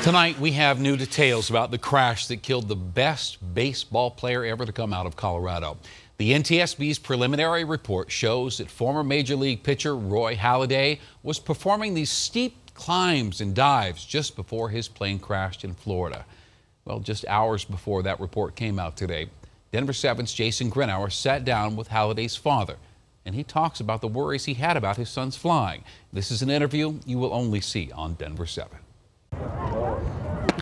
Tonight, we have new details about the crash that killed the best baseball player ever to come out of Colorado. The NTSB's preliminary report shows that former Major League pitcher Roy Halladay was performing these steep climbs and dives just before his plane crashed in Florida. Well, just hours before that report came out today, Denver 7's Jason Grenauer sat down with Halladay's father, and he talks about the worries he had about his son's flying. This is an interview you will only see on Denver 7.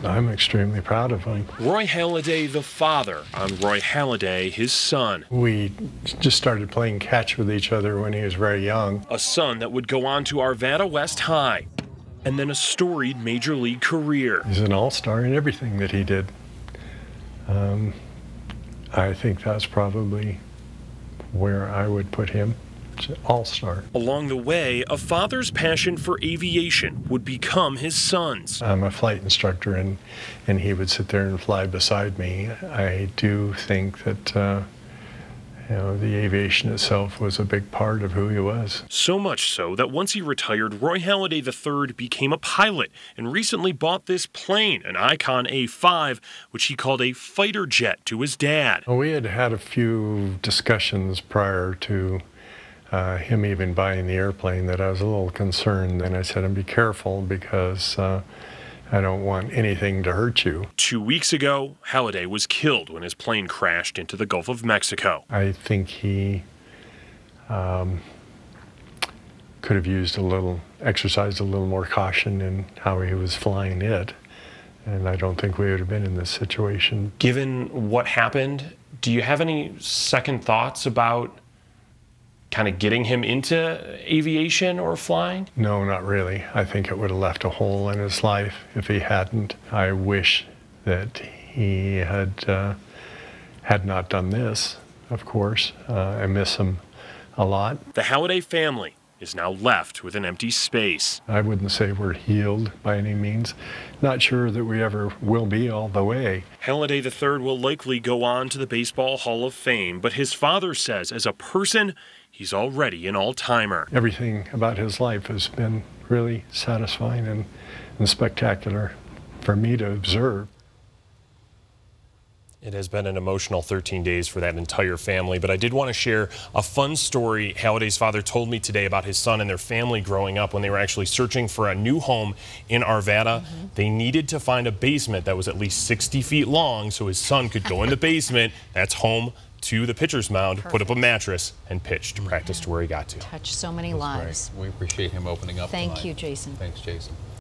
I'm extremely proud of him. Roy Halladay, the father, on Roy Halladay, his son. We just started playing catch with each other when he was very young. A son that would go on to Arvada West High, and then a storied major league career. He's an all-star in everything that he did. I think that's probably where I would put him. All-star. Along the way, a father's passion for aviation would become his son's. I'm a flight instructor, and he would sit there and fly beside me. I do think that the aviation itself was a big part of who he was. So much so that once he retired, Roy Halladay III became a pilot and recently bought this plane, an Icon A5, which he called a fighter jet to his dad. Well, we had had a few discussions prior to him even buying the airplane that I was a little concerned. And I said, and be careful, because I don't want anything to hurt you. 2 weeks ago, Halladay was killed when his plane crashed into the Gulf of Mexico. I think he could have exercised a little more caution in how he was flying it. And I don't think we would have been in this situation. Given what happened, do you have any second thoughts about kind of getting him into aviation or flying? No, not really. I think it would have left a hole in his life if he hadn't. I wish that he had not done this, of course. I miss him a lot. The Halladay family is now left with an empty space. I wouldn't say we're healed by any means. Not sure that we ever will be all the way. Halladay III will likely go on to the Baseball Hall of Fame, but his father says as a person, he's already an all-timer. Everything about his life has been really satisfying and spectacular for me to observe. It has been an emotional 13 days for that entire family, but I did want to share a fun story Halladay's father told me today about his son and their family growing up when they were actually searching for a new home in Arvada. They needed to find a basement that was at least 60 feet long so his son could go in the basement. That's home to the pitcher's mound, put up a mattress, and pitch to practice to where he got to. Touched so many lives. Great. We appreciate him opening up Thank tonight. you, Jason. Thanks, Jason.